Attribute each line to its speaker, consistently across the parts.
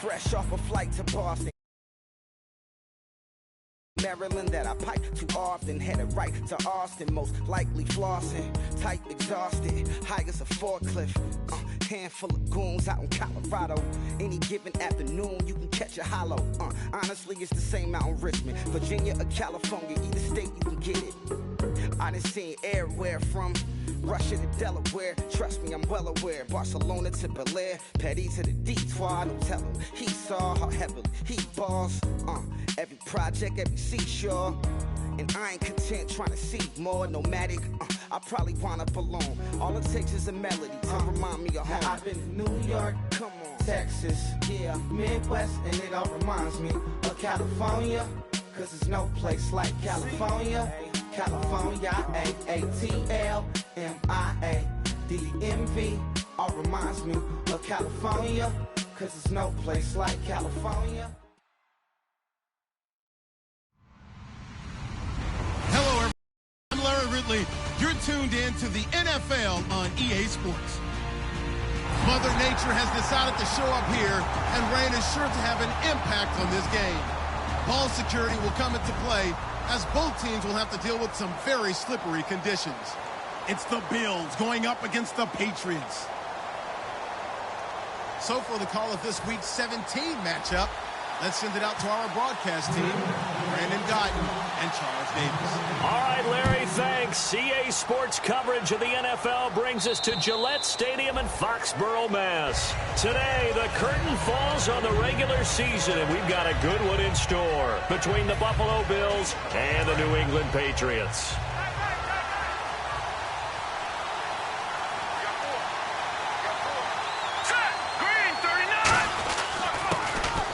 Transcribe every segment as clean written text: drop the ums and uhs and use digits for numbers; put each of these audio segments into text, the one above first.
Speaker 1: Fresh off a flight to Boston, Maryland, that I pipe too often. Headed right to Austin, most likely flossing. Tight, exhausted, high as a forklift. Handful of goons out in Colorado. Any given afternoon, you can catch a hollow. Honestly, it's the same out in Richmond, Virginia or California. Either state, you can get it. I done seen everywhere from Russia to Delaware. Trust me, I'm well aware. Barcelona to Bel Air, Petty to the Detroit. Don't tell him he saw how heavily he balls. Every project, every seashore. And I ain't content trying to see more. Nomadic, I probably wind up alone. All it takes is a melody to remind me of home.
Speaker 2: Now I've been to New York,
Speaker 1: come on,
Speaker 2: Texas, yeah, Midwest, and it all reminds me of California. Cause there's no place like California. California, AATLMIA-DMV, all reminds me of California. Cause there's no place like California.
Speaker 3: Hello, everyone. I'm Larry Ridley. You're tuned in to the NFL on EA Sports. Mother Nature has decided to show up here, and rain is sure to have an impact on this game. Ball security will come into play, as both teams will have to deal with some very slippery conditions. It's the Bills going up against the Patriots. So for the call of this week's 17 matchup, let's send it out to our broadcast team, Brandon Guyton and Charles Davis.
Speaker 4: All right, Larry, thanks. CA Sports coverage of the NFL brings us to Gillette Stadium in Foxborough, Mass. Today, the curtain falls on the regular season, and we've got a good one in store between the Buffalo Bills and the New England Patriots.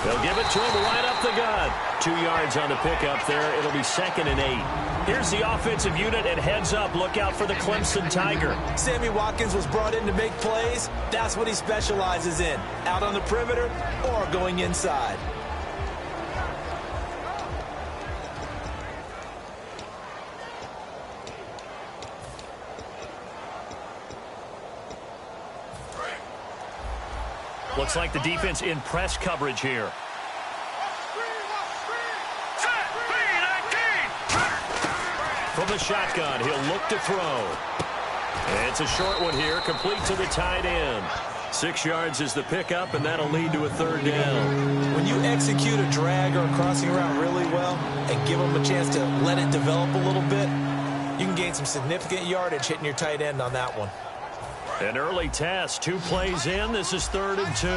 Speaker 4: They'll give it to him right up the gut. 2 yards on the pickup there. It'll be 2nd and 8. Here's the offensive unit, and heads up. Look out for the Clemson Tiger.
Speaker 5: Sammy Watkins was brought in to make plays. That's what he specializes in. Out on the perimeter or going inside.
Speaker 4: Looks like the defense in press coverage here. From the shotgun, he'll look to throw. And it's a short one here, complete to the tight end. 6 yards is the pickup, and that'll lead to a 3rd down.
Speaker 5: When you execute a drag or a crossing route really well and give them a chance to let it develop a little bit, you can gain some significant yardage hitting your tight end on that one.
Speaker 4: An early test, 2 plays in. This is 3rd and 2.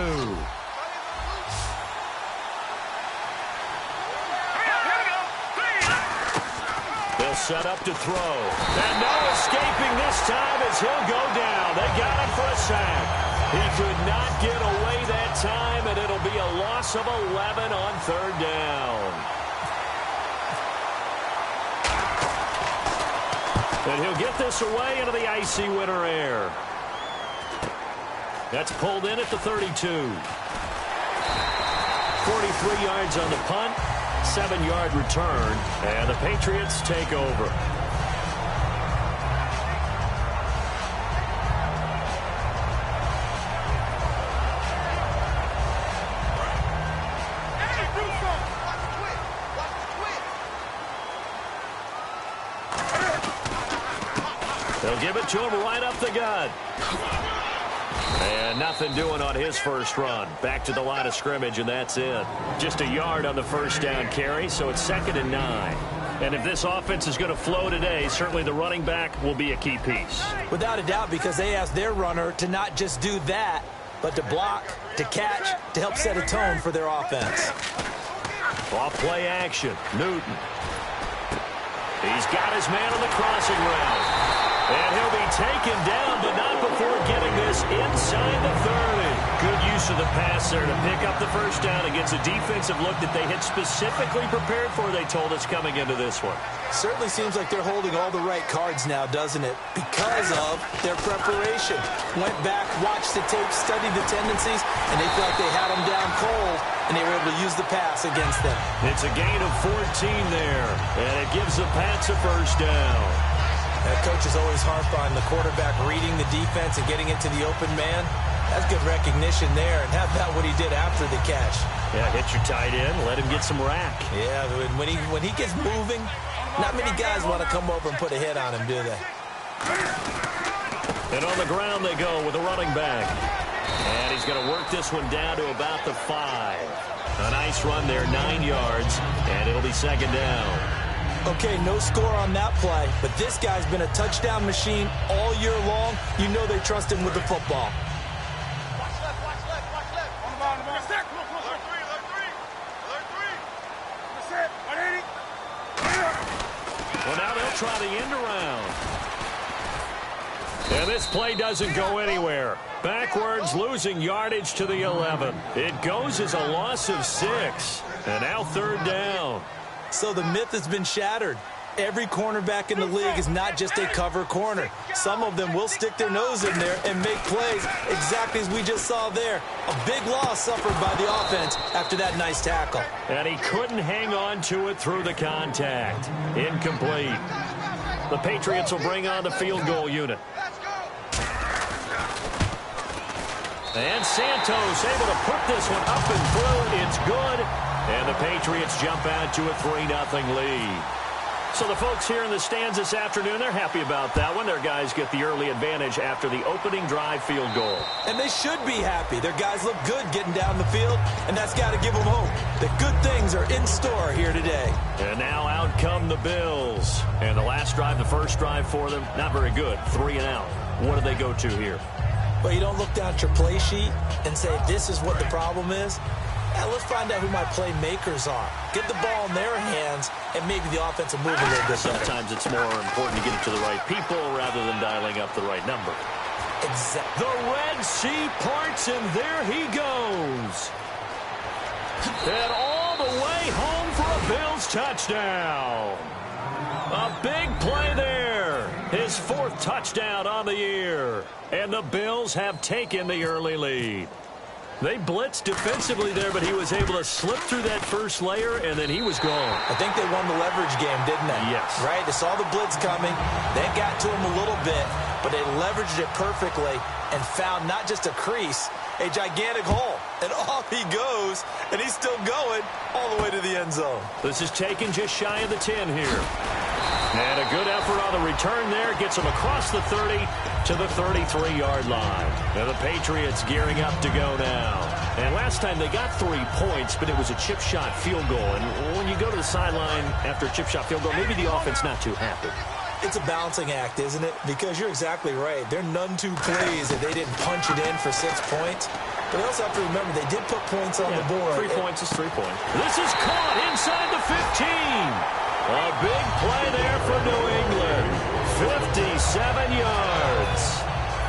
Speaker 4: They'll set up to throw. And no escaping this time as he'll go down. They got him for a sack. He could not get away that time, and it'll be a loss of 11 on 3rd down. And he'll get this away into the icy winter air. That's pulled in at the 32. 43 yards on the punt, 7-yard return, and the Patriots take over. They'll give it to him right up the gut. And nothing doing on his first run. Back to the line of scrimmage, and that's it. Just a yard on the first down carry, so it's 2nd and 9. And if this offense is going to flow today, certainly the running back will be a key piece.
Speaker 5: Without a doubt, because they asked their runner to not just do that, but to block, to catch, to help set a tone for their offense.
Speaker 4: Off play action. Newton. He's got his man on the crossing route. And he'll be taken down, but not before getting this inside the 30. Good use of the pass there to pick up the first down against a defensive look that they had specifically prepared for, they told us, coming into this one.
Speaker 5: Certainly seems like they're holding all the right cards now, doesn't it? Because of their preparation. Went back, watched the tape, studied the tendencies, and they felt like they had them down cold, and they were able to use the pass against them.
Speaker 4: It's a gain of 14 there, and it gives the Pats a first down.
Speaker 5: That coach is always harped on the quarterback reading the defense and getting it to the open man. That's good recognition there, and how about what he did after the catch?
Speaker 4: Yeah, hit your tight end, let him get some rack.
Speaker 5: Yeah, when he gets moving, not many guys want to come over and put a hit on him, do they?
Speaker 4: And on the ground they go with a running back. And he's going to work this one down to about the 5. A nice run there, 9 yards, and it'll be second down.
Speaker 5: Okay, no score on that play, but this guy's been a touchdown machine all year long. You know they trust him with the football.
Speaker 4: Well, now they'll try the end around. And this play doesn't go anywhere. Backwards, losing yardage to the 11. It goes as a loss of 6. And now third down.
Speaker 5: So the myth has been shattered. Every cornerback in the league is not just a cover corner. Some of them will stick their nose in there and make plays exactly as we just saw there. A big loss suffered by the offense after that nice tackle.
Speaker 4: And he couldn't hang on to it through the contact. Incomplete. The Patriots will bring on the field goal unit. And Santos able to put this one up and through. It's good. And the Patriots jump out to a 3-0 lead. So the folks here in the stands this afternoon, they're happy about that one. Their guys get the early advantage after the opening drive field goal.
Speaker 5: And they should be happy. Their guys look good getting down the field, and that's got to give them hope that good things are in store here today.
Speaker 4: And now out come the Bills. And the last drive, the first drive for them, not very good. 3 and out. What do they go to here?
Speaker 5: Well, you don't look down at your play sheet and say, this is what the problem is. Now, let's find out who my playmakers are. Get the ball in their hands, and maybe the offense will move a little bit better.
Speaker 4: Sometimes it's more important to get it to the right people rather than dialing up the right number.
Speaker 5: Exactly.
Speaker 4: The Red Sea parts, and there he goes. And all the way home for a Bills touchdown. A big play there. His 4th touchdown on the year. And the Bills have taken the early lead. They blitzed defensively there, but he was able to slip through that first layer, and then he was gone.
Speaker 5: I think they won the leverage game, didn't they?
Speaker 4: Yes.
Speaker 5: Right? They saw the blitz coming. They got to him a little bit, but they leveraged it perfectly and found not just a crease, a gigantic hole. And off he goes, and he's still going all the way to the end zone.
Speaker 4: This is taken just shy of the 10 here. And a good effort on the return there. Gets him across the 30 to the 33-yard line. Now the Patriots gearing up to go now. And last time they got 3 points, but it was a chip shot field goal. And when you go to the sideline after a chip shot field goal, maybe the offense not too happy.
Speaker 5: It's a balancing act, isn't it? Because you're exactly right. They're none too pleased that they didn't punch it in for 6 points. But they also have to remember they did put points on the board.
Speaker 4: 3 points is 3 points. This is caught inside the 15. A big play there for New England. 57 yards.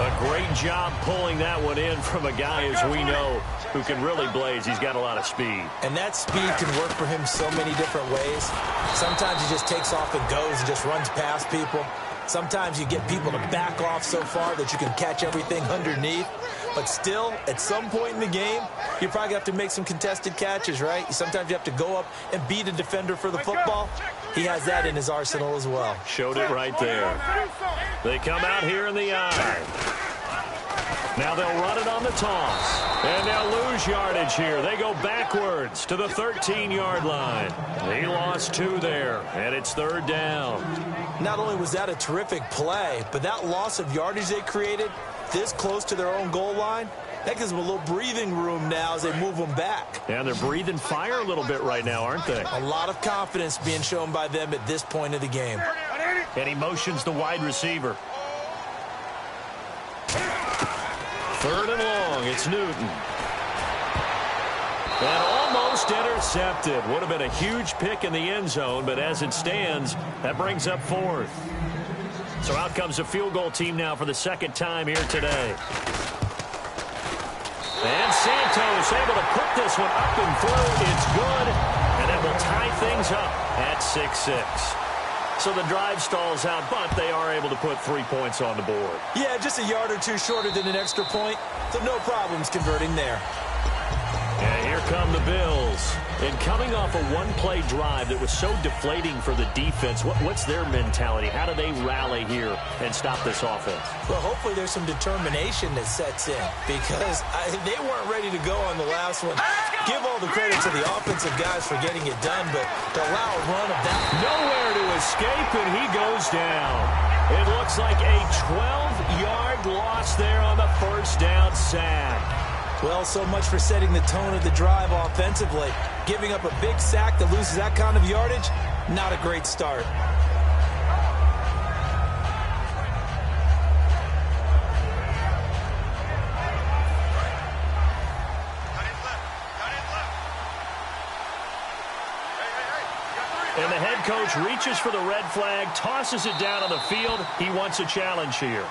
Speaker 4: A great job pulling that one in from a guy, as we know, who can really blaze. He's got a lot of speed.
Speaker 5: And that speed can work for him so many different ways. Sometimes he just takes off and goes and just runs past people. Sometimes you get people to back off so far that you can catch everything underneath. But still, at some point in the game, you probably have to make some contested catches, right? Sometimes you have to go up and beat a defender for the football. He has that in his arsenal as well.
Speaker 4: Showed it right there. They come out here in the eye. Now they'll run it on the toss. And they'll lose yardage here. They go backwards to the 13-yard line. He lost 2 there, and it's third down.
Speaker 5: Not only was that a terrific play, but that loss of yardage they created this close to their own goal line, that gives them a little breathing room now as they move them back.
Speaker 4: And they're breathing fire a little bit right now, aren't they?
Speaker 5: A lot of confidence being shown by them at this point of the game.
Speaker 4: And he motions the wide receiver. Third and long, it's Newton. And almost intercepted. Would have been a huge pick in the end zone, but as it stands, that brings up 4th. So out comes the field goal team now for the 2nd time here today. And Santos able to put this one up and through. It's good, and it will tie things up at 6-6. So the drive stalls out, but they are able to put 3 points on the board.
Speaker 5: Yeah, just a yard or two shorter than an extra point, so no problems converting there.
Speaker 4: And here come the Bills. And coming off a one-play drive that was so deflating for the defense, what's their mentality? How do they rally here and stop this offense?
Speaker 5: Well, hopefully there's some determination that sets in because they weren't ready to go on the last one. Give all the credit to the offensive guys for getting it done, but to allow a run of that.
Speaker 4: Nowhere to escape, and he goes down. It looks like a 12-yard loss there on the first down sack.
Speaker 5: Well, so much for setting the tone of the drive offensively. Giving up a big sack that loses that kind of yardage, not a great start.
Speaker 4: And the head coach reaches for the red flag, tosses it down on the field. He wants a challenge here.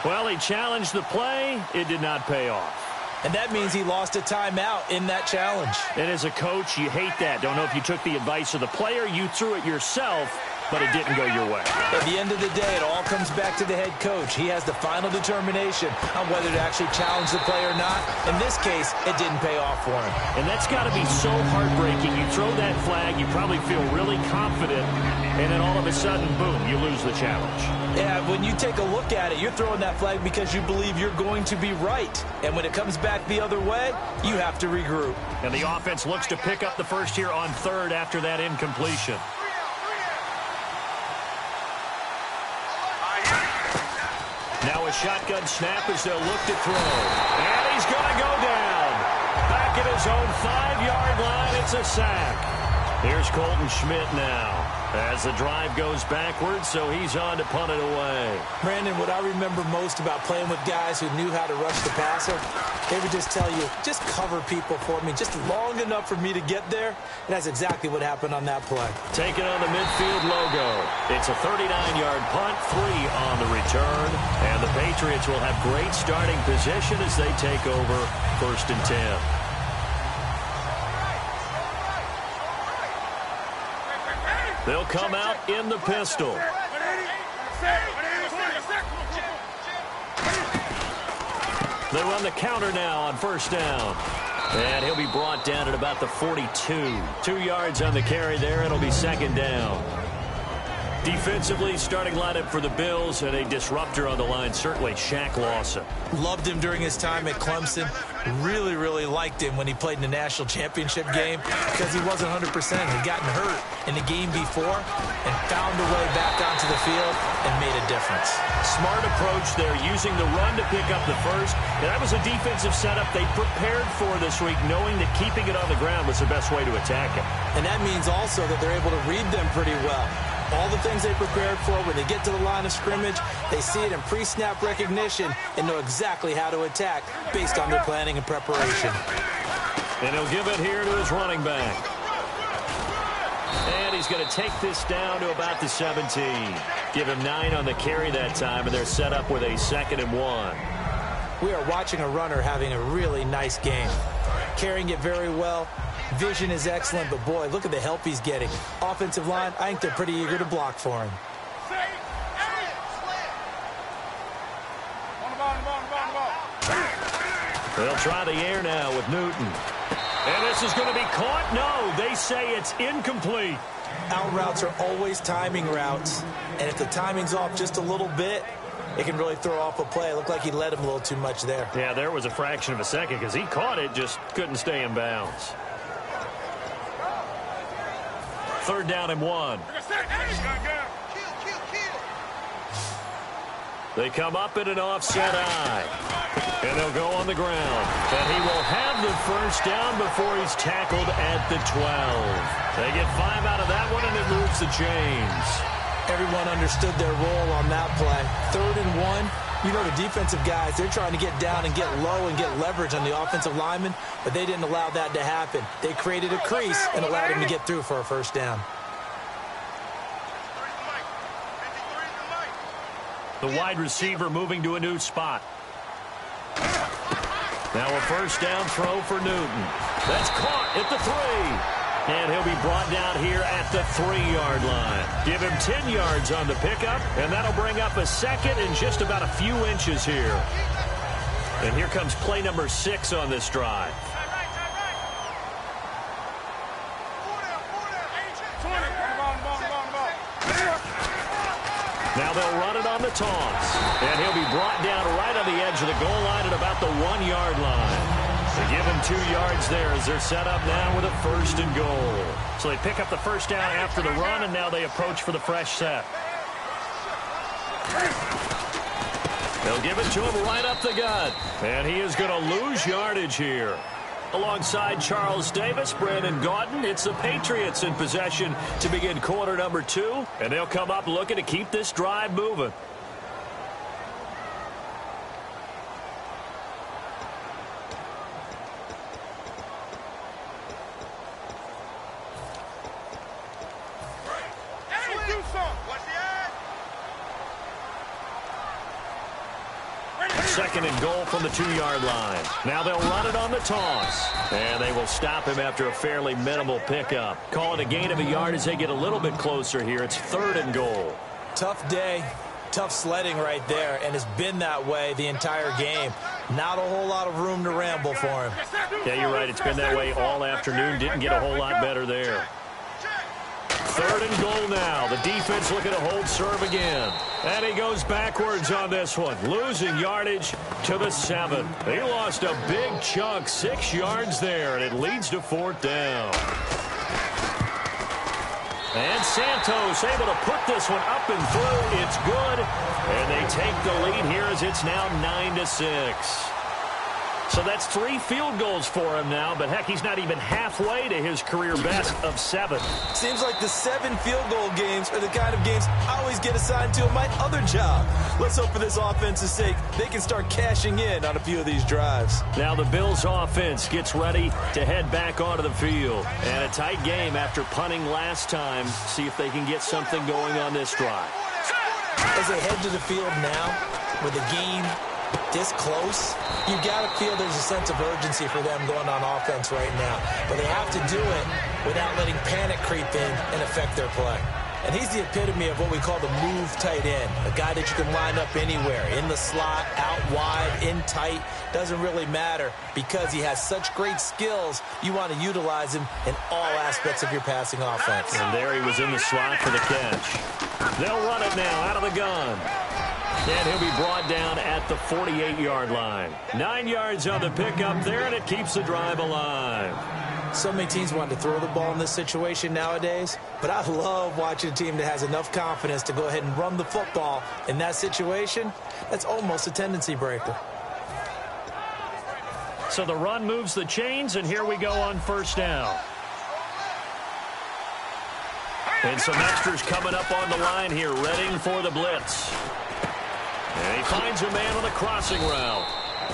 Speaker 4: Well, he challenged the play. It did not pay off.
Speaker 5: And that means he lost a timeout in that challenge.
Speaker 4: And as a coach, you hate that. Don't know if you took the advice of the player. You threw it yourself, but it didn't go your way.
Speaker 5: At the end of the day, it all comes back to the head coach. He has the final determination on whether to actually challenge the play or not. In this case, it didn't pay off for him.
Speaker 4: And that's got to be so heartbreaking. You throw that flag, you probably feel really confident, and then all of a sudden, boom, you lose the challenge.
Speaker 5: Yeah, when you take a look at it, you're throwing that flag because you believe you're going to be right. And when it comes back the other way, you have to regroup.
Speaker 4: And the offense looks to pick up the first here on third after that incompletion. Now a shotgun snap as they'll look to throw. And he's going to go down. Back at his own 5-yard line, it's a sack. Here's Colton Schmidt now as the drive goes backwards, so he's on to punt it away.
Speaker 5: Brandon, what I remember most about playing with guys who knew how to rush the passer, they would just tell you, just cover people for me, just long enough for me to get there. And that's exactly what happened on that play.
Speaker 4: Taking on the midfield logo. It's a 39-yard punt, 3 on the return. And the Patriots will have great starting position as they take over 1st and 10. They'll come out in the pistol. They run the counter now on 1st down. And he'll be brought down at about the 42. 2 yards on the carry there. It'll be 2nd down. Defensively, starting lineup for the Bills, and a disruptor on the line, certainly Shaq Lawson.
Speaker 5: Loved him during his time at Clemson. Really, really liked him when he played in the national championship game because he wasn't 100%. He'd gotten hurt in the game before and found a way back onto the field and made a difference.
Speaker 4: Smart approach there, using the run to pick up the first. And that was a defensive setup they prepared for this week, knowing that keeping it on the ground was the best way to attack it.
Speaker 5: And that means also that they're able to read them pretty well. All the things they prepared for, when they get to the line of scrimmage, they see it in pre-snap recognition and know exactly how to attack based on their planning and preparation.
Speaker 4: And he'll give it here to his running back. And he's going to take this down to about the 17. Give him 9 on the carry that time, and they're set up with a 2nd and 1.
Speaker 5: We are watching a runner having a really nice game. Carrying it very well. Vision is excellent, but boy, look at the help he's getting. Offensive line, I think they're pretty eager to block for him.
Speaker 4: They'll try the air now with Newton. And this is going to be caught. No, they say it's incomplete.
Speaker 5: Out routes are always timing routes, and if the timing's off just a little bit, it can really throw off a play. It looked like he led him a little too much there.
Speaker 4: Yeah, there was a fraction of a second because he caught it, just couldn't stay in bounds. 3rd down and 1. They come up in an offset eye. And they'll go on the ground. And he will have the first down before he's tackled at the 12. They get 5 out of that one, and it moves the chains.
Speaker 5: Everyone understood their role on that play. 3rd and 1. You know, the defensive guys, they're trying to get down and get low and get leverage on the offensive lineman, but they didn't allow that to happen. They created a crease and allowed him to get through for a first down.
Speaker 4: The wide receiver moving to a new spot. Now a first down throw for Newton. That's caught at the 3. And he'll be brought down here at the 3-yard line. Give him 10 yards on the pickup, and that'll bring up a second and just about a few inches here. And here comes play number 6 on this drive. Now they'll run it on the toss. And he'll be brought down right on the edge of the goal line at about the 1-yard line. They give him 2 yards there as they're set up now with a 1st and goal. So they pick up the first down after the run, and now they approach for the fresh set. They'll give it to him right up the gut. And he is going to lose yardage here. Alongside Charles Davis, Brandon Gaudin, it's the Patriots in possession to begin quarter number 2. And they'll come up looking to keep this drive moving. Second and goal from the 2-yard line. Now they'll run it on the toss. And they will stop him after a fairly minimal pickup. Call it a gain of a yard as they get a little bit closer here. It's 3rd and goal.
Speaker 5: Tough day, tough sledding right there, and it's been that way the entire game. Not a whole lot of room to ramble for him.
Speaker 4: Yeah, you're right. It's been that way all afternoon. Didn't get a whole lot better there. 3rd and goal now. The defense looking to hold serve again. And he goes backwards on this one. Losing yardage to the 7. He lost a big chunk, 6 yards there, and it leads to 4th down. And Santos able to put this one up and through. It's good. And they take the lead here as it's now 9-6. So that's 3 field goals for him now, but heck, he's not even halfway to his career best of 7.
Speaker 5: Seems like the 7 field goal games are the kind of games I always get assigned to in my other job. Let's hope for this offense's sake they can start cashing in on a few of these drives.
Speaker 4: Now the Bills offense gets ready to head back onto the field. And a tight game after punting last time. See if they can get something going on this drive.
Speaker 5: As they head to the field now with the game this close, you got to feel there's a sense of urgency for them going on offense right now. But they have to do it without letting panic creep in and affect their play. And he's the epitome of what we call the move tight end, a guy that you can line up anywhere, in the slot, out wide, in tight, doesn't really matter because he has such great skills. You want to utilize him in all aspects of your passing offense.
Speaker 4: And there he was in the slot for the catch. They'll run it now out of the gun. And he'll be brought down at the 48-yard line. 9 yards on the pickup there, and it keeps the drive alive.
Speaker 5: So many teams want to throw the ball in this situation nowadays, but I love watching a team that has enough confidence to go ahead and run the football. In that situation, that's almost a tendency breaker.
Speaker 4: So the run moves the chains, and here we go on 1st down. And some extras coming up on the line here, readying for the blitz. And he finds a man on the crossing route.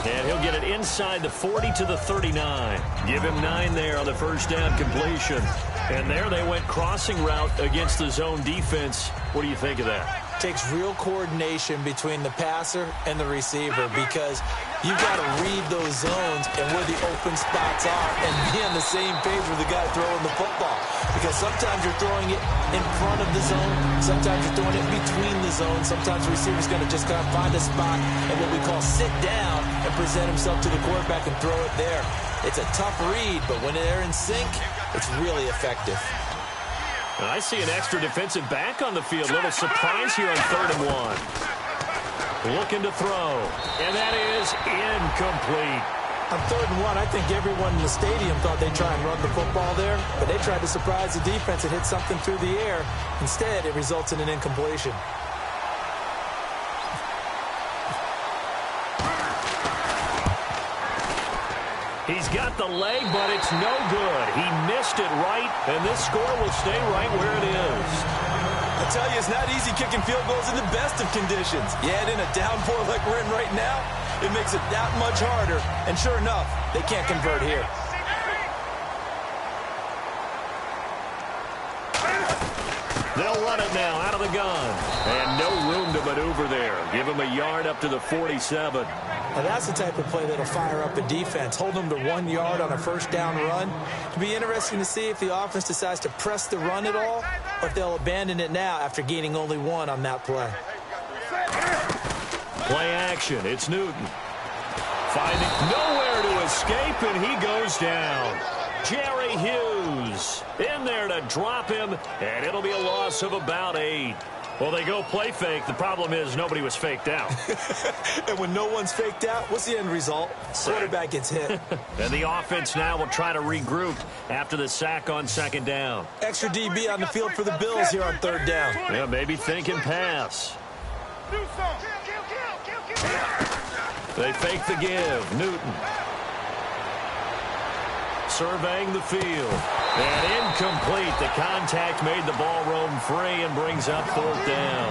Speaker 4: And he'll get it inside the 40 to the 39. Give him 9 there on the 1st down completion. And there they went crossing route against the zone defense. What do you think of that?
Speaker 5: Takes real coordination between the passer and the receiver because you've got to read those zones and where the open spots are and be on the same page with the guy throwing the football. Because sometimes you're throwing it in front of the zone. Sometimes you're throwing it between the zones. Sometimes the receiver's going to just kind of find a spot and what we call sit down and present himself to the quarterback and throw it there. It's a tough read, but when they're in sync, it's really effective.
Speaker 4: I see an extra defensive back on the field. Little surprise here on 3rd and 1. Looking to throw. And that is incomplete.
Speaker 5: On 3rd and 1, I think everyone in the stadium thought they'd try and run the football there, but they tried to surprise the defense and hit something through the air. Instead, it results in an incompletion.
Speaker 4: He's got the leg, but it's no good. He missed it right, and this score will stay right where it is.
Speaker 5: I tell you, it's not easy kicking field goals in the best of conditions. You add in a downpour like we're in right now, it makes it that much harder. And sure enough, they can't convert here.
Speaker 4: They'll run it now out of the gun. And no room to maneuver there. Give him a yard up to the 47.
Speaker 5: Now that's the type of play that'll fire up a defense. Hold them to 1 yard on a first down run. It'll be interesting to see if the offense decides to press the run at all, or if they'll abandon it now after gaining only 1 on that play.
Speaker 4: Play action. It's Newton. Finding nowhere to escape, and he goes down. Jerry Hughes in there to drop him, and it'll be a loss of about 8. Well, they go play fake. The problem is nobody was faked out.
Speaker 5: And when no one's faked out, what's the end result? Quarterback gets hit.
Speaker 4: And the offense now will try to regroup after the sack on second down.
Speaker 5: Extra DB on the field for the Bills here on third down.
Speaker 4: Yeah, maybe thinking pass. They fake the give. Newton. Surveying the field. And incomplete. The contact made the ball roam free and brings up fourth down.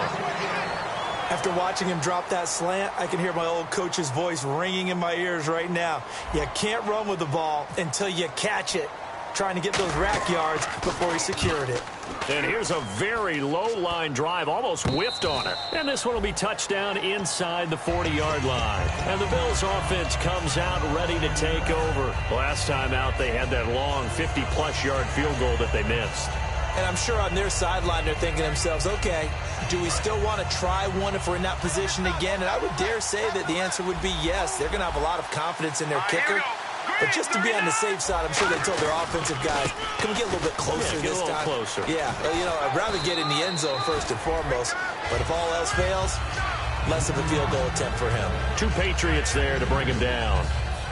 Speaker 5: After watching him drop that slant, I can hear my old coach's voice ringing in my ears right now. You can't run with the ball until you catch it. Trying to get those rack yards before he secured it.
Speaker 4: And here's a very low-line drive, almost whiffed on it. And this one will be touchdown inside the 40-yard line. And the Bills' offense comes out ready to take over. Last time out, they had that long 50-plus yard field goal that they missed.
Speaker 5: And I'm sure on their sideline they're thinking to themselves, okay, do we still want to try one if we're in that position again? And I would dare say that the answer would be yes. They're going to have a lot of confidence in their kicker. But just to be on the safe side, I'm sure they told their offensive guys, can we get a little bit closer this time?
Speaker 4: Closer.
Speaker 5: Yeah, well, you know, I'd rather get in the end zone first and foremost. But if all else fails, less of a field goal attempt for him.
Speaker 4: 2 Patriots there to bring him down.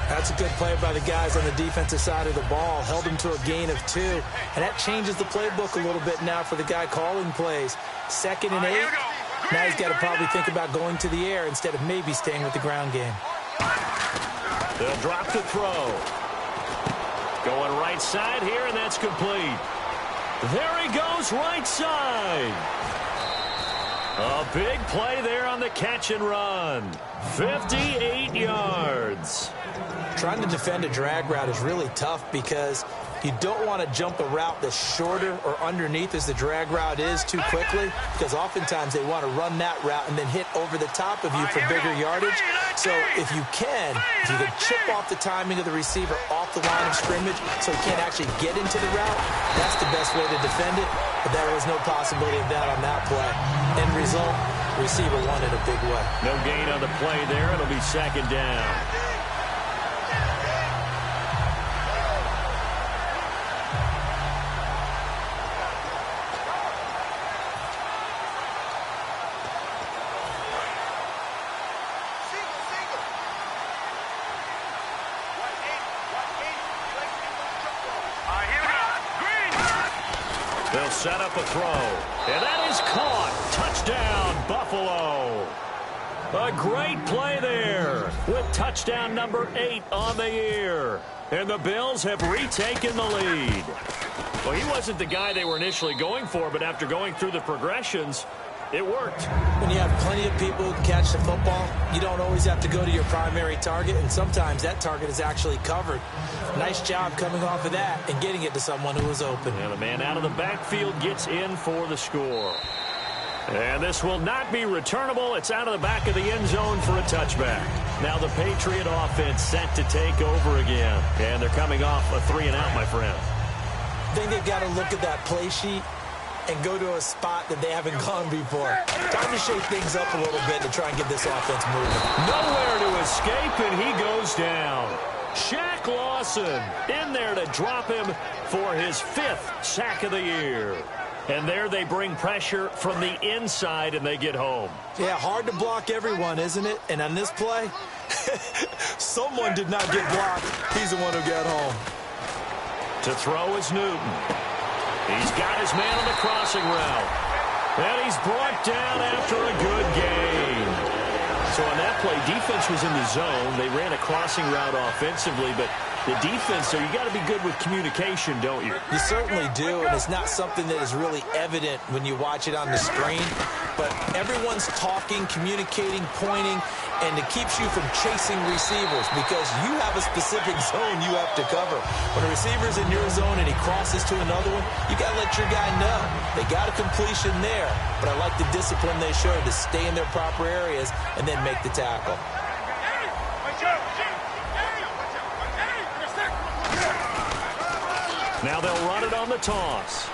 Speaker 5: That's a good play by the guys on the defensive side of the ball. Held him to a gain of 2. And that changes the playbook a little bit now for the guy calling plays. 2nd and 8. Now he's got to probably think about going to the air instead of maybe staying with the ground game.
Speaker 4: They'll drop the throw. Going right side here, and that's complete. There he goes, right side. A big play there on the catch and run. 58 yards.
Speaker 5: Trying to defend a drag route is really tough because you don't want to jump a route that's shorter or underneath as the drag route is too quickly, because oftentimes they want to run that route and then hit over the top of you for bigger yardage. So if you can chip off the timing of the receiver off the line of scrimmage so he can't actually get into the route, that's the best way to defend it. But there was no possibility of that on that play. End result, receiver won it a big way.
Speaker 4: No gain on the play there. It'll be second down. They'll set up a throw, and that is caught. Touchdown, Buffalo. A great play there with touchdown number 8 on the year. And the Bills have retaken the lead. Well, he wasn't the guy they were initially going for, but after going through the progressions, it worked.
Speaker 5: When you have plenty of people who can catch the football, you don't always have to go to your primary target, and sometimes that target is actually covered. Nice job coming off of that and getting it to someone who was open.
Speaker 4: And the man out of the backfield gets in for the score. And this will not be returnable. It's out of the back of the end zone for a touchback. Now the Patriot offense set to take over again. And they're coming off a 3-and-out, my friend.
Speaker 5: I think they've got to look at that play sheet and go to a spot that they haven't gone before. Time to shake things up a little bit to try and get this offense moving.
Speaker 4: Nowhere to escape, and he goes down. Shaq Lawson in there to drop him for his 5th sack of the year. And there they bring pressure from the inside, and they get home.
Speaker 5: Yeah, hard to block everyone, isn't it? And on this play, someone did not get blocked. He's the one who got home.
Speaker 4: To throw is Newton. He's got his man on the crossing route. And he's brought down after a good gain. So on that play, defense was in the zone. They ran a crossing route offensively, but the defense, so you got to be good with communication, don't you?
Speaker 5: You certainly do, and it's not something that is really evident when you watch it on the screen. but everyone's talking, communicating, pointing, and it keeps you from chasing receivers because you have a specific zone you have to cover. When a receiver's in your zone and he crosses to another one, you got to let your guy know. They got a completion there, but I like the discipline they showed to stay in their proper areas and then make the tackle.
Speaker 4: Now they'll run it on the toss.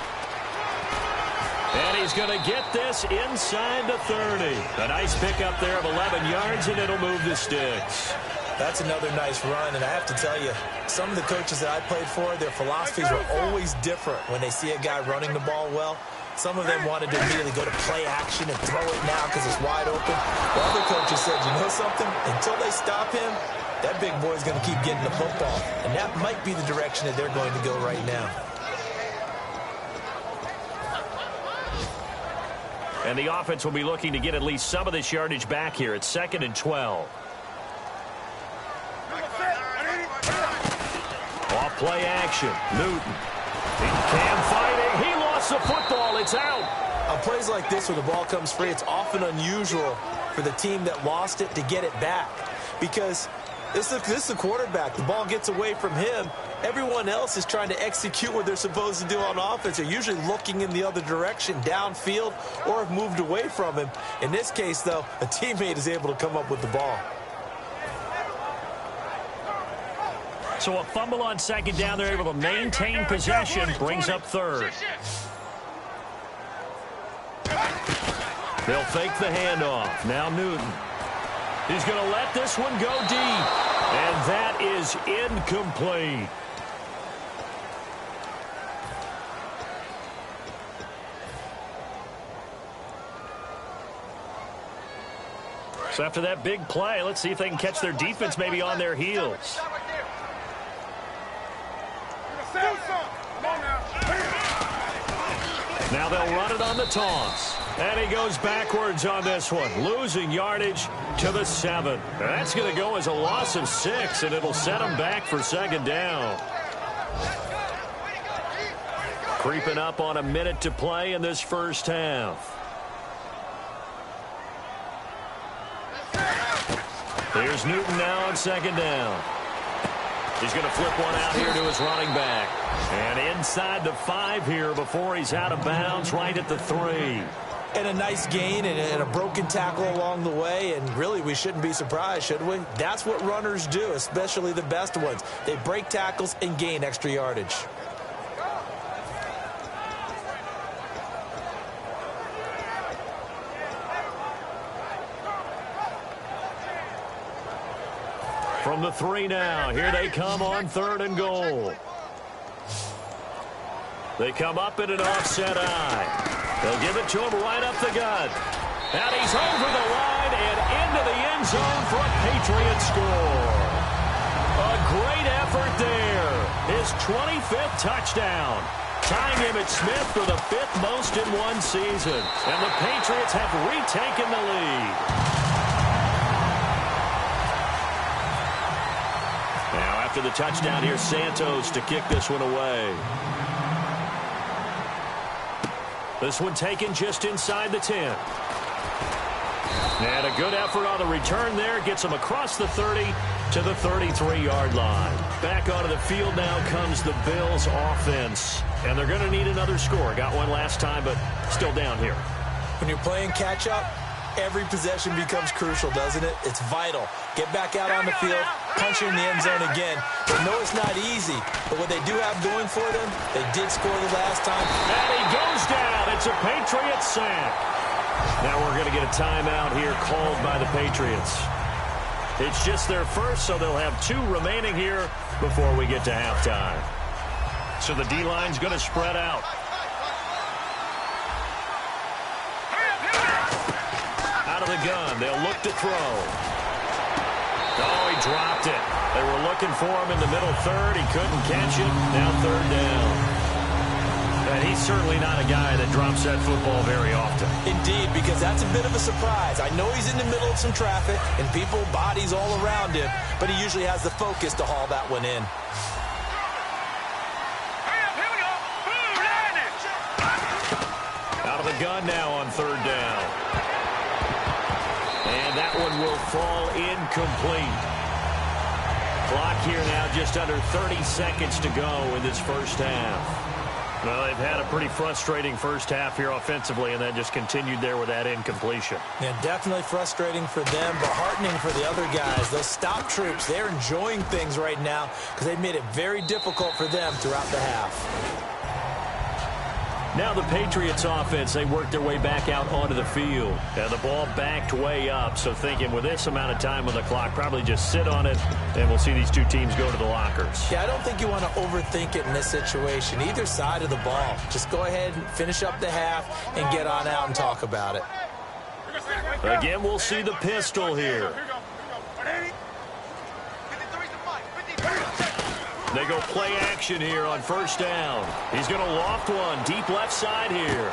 Speaker 4: And he's going to get this inside the 30. A nice pickup there of 11 yards, and it'll move the sticks.
Speaker 5: That's another nice run, and I have to tell you, some of the coaches that I played for, their philosophies were always different when they see a guy running the ball well. Some of them wanted to immediately go to play action and throw it now because it's wide open. The other coaches said, you know something? Until they stop him, that big boy's going to keep getting the football. And that might be the direction that they're going to go right now.
Speaker 4: And the offense will be looking to get at least some of this yardage back here. It's 2nd and 12. Off play action. Newton. Cam fighting. He lost the football. It's out.
Speaker 5: On plays like this where the ball comes free, it's often unusual for the team that lost it to get it back. Because this is the quarterback. The ball gets away from him. Everyone else is trying to execute what they're supposed to do on offense. They're usually looking in the other direction, downfield, or have moved away from him. In this case, though, a teammate is able to come up with the ball.
Speaker 4: So a fumble on 2nd down. They're able to maintain possession. Brings up 3rd. They'll fake the handoff. Now Newton. He's going to let this one go deep. And that is incomplete. So after that big play, let's see if they can catch their defense maybe on their heels. Now they'll run it on the toss. And he goes backwards on this one, losing yardage to the 7. That's going to go as a loss of 6, and it'll set him back for 2nd down. Creeping up on a minute to play in this first half. Here's Newton now on 2nd down. He's going to flip one out here to his running back. And inside the 5 here before he's out of bounds, right at the 3.
Speaker 5: And a nice gain and a broken tackle along the way. And really, we shouldn't be surprised, should we? That's what runners do, especially the best ones. They break tackles and gain extra yardage.
Speaker 4: From the 3 now, here they come on 3rd and goal. They come up in an offset eye. They'll give it to him right up the gut. And he's over the line and into the end zone for a Patriot score. A great effort there. His 25th touchdown. Tying Emmitt Smith for the 5th most in one season. And the Patriots have retaken the lead. Now after the touchdown, here's Santos to kick this one away. This one taken just inside the 10. And a good effort on the return there. Gets him across the 30 to the 33-yard line. Back onto the field now comes the Bills offense. And they're going to need another score. Got one last time, but still down here.
Speaker 5: When you're playing catch-up, every possession becomes crucial, doesn't it? It's vital. Get back out on the field, punch in the end zone again. They know it's not easy, but what they do have going for them, they did score the last time.
Speaker 4: And he goes down. It's a Patriot sack. Now we're going to get a timeout here called by the Patriots. It's just their first, so they'll have 2 remaining here before we get to halftime. So the D-line's going to spread out. Out of the gun, they'll look to throw. Oh, he dropped it. They were looking for him in the middle 3rd. He couldn't catch it. Now 3rd down. And he's certainly not a guy that drops that football very often.
Speaker 5: Indeed, because that's a bit of a surprise. I know he's in the middle of some traffic and people, bodies all around him, but he usually has the focus to haul that one in.
Speaker 4: Out of the gun now on 3rd down. And that one will fall incomplete. Clock here now just under 30 seconds to go in this first half. Well, they've had a pretty frustrating first half here offensively, and then just continued there with that incompletion.
Speaker 5: Yeah, definitely frustrating for them, but heartening for the other guys. Those stop troops, they're enjoying things right now because they've made it very difficult for them throughout the half.
Speaker 4: Now the Patriots offense, they work their way back out onto the field. And the ball backed way up, so thinking with this amount of time on the clock, probably just sit on it, and we'll see these two teams go to the lockers.
Speaker 5: Yeah, I don't think you want to overthink it in this situation, either side of the ball. Just go ahead and finish up the half and get on out and talk about it.
Speaker 4: Again, we'll see the pistol here. They go play action here on first down. He's going to loft one deep left side here.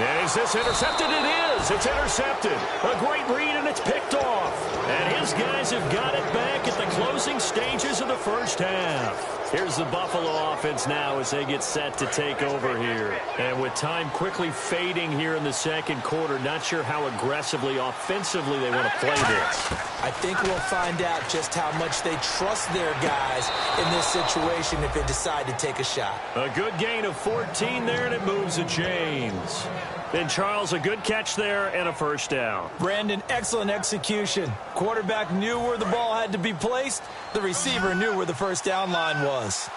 Speaker 4: And is this intercepted? It is. It's intercepted. A great read, and it's picked off. And his guys have got it back at the closing stages of the first half. Here's the Buffalo offense now as they get set to take over here. And with time quickly fading here in the second quarter, not sure how aggressively, offensively they want to play this.
Speaker 5: I think we'll find out just how much they trust their guys in this situation if they decide to take a shot.
Speaker 4: A good gain of 14 there, and it moves the chains. And Charles, a good catch there and a first down.
Speaker 5: Brandon, excellent execution. Quarterback knew where the ball had to be placed. The receiver knew where the first down line was.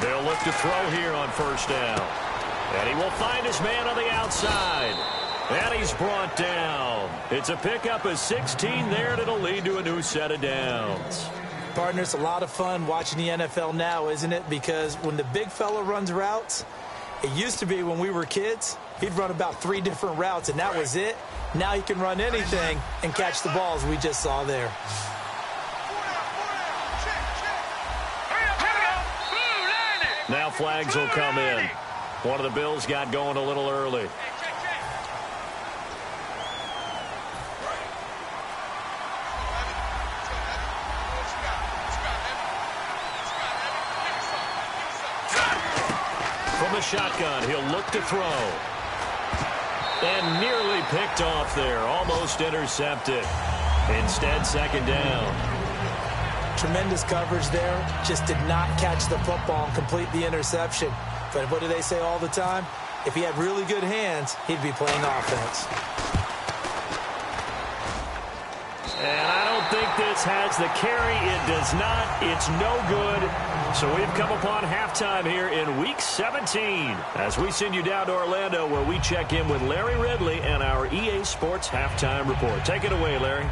Speaker 4: They'll look to throw here on first down. And he will find his man on the outside. And he's brought down. It's a pickup of 16 there, and it'll lead to a new set of downs.
Speaker 5: Partner, it's a lot of fun watching the NFL now, isn't it? Because when the big fella runs routes, it used to be when we were kids, he'd run about 3 different routes, and that was it. Now he can run anything and catch the balls we just saw there.
Speaker 4: Now flags will come in. One of the Bills got going a little early. From the shotgun, he'll look to throw. And nearly picked off there, almost intercepted. Instead, second down.
Speaker 5: Tremendous coverage there. Just did not catch the football and complete the interception. But what do they say all the time? If he had really good hands, he'd be playing offense.
Speaker 4: And I don't think this has the carry. It does not. It's no good. So we've come upon halftime here in Week 17 as we send you down to Orlando where we check in with Larry Ridley and our EA Sports Halftime Report. Take it away, Larry.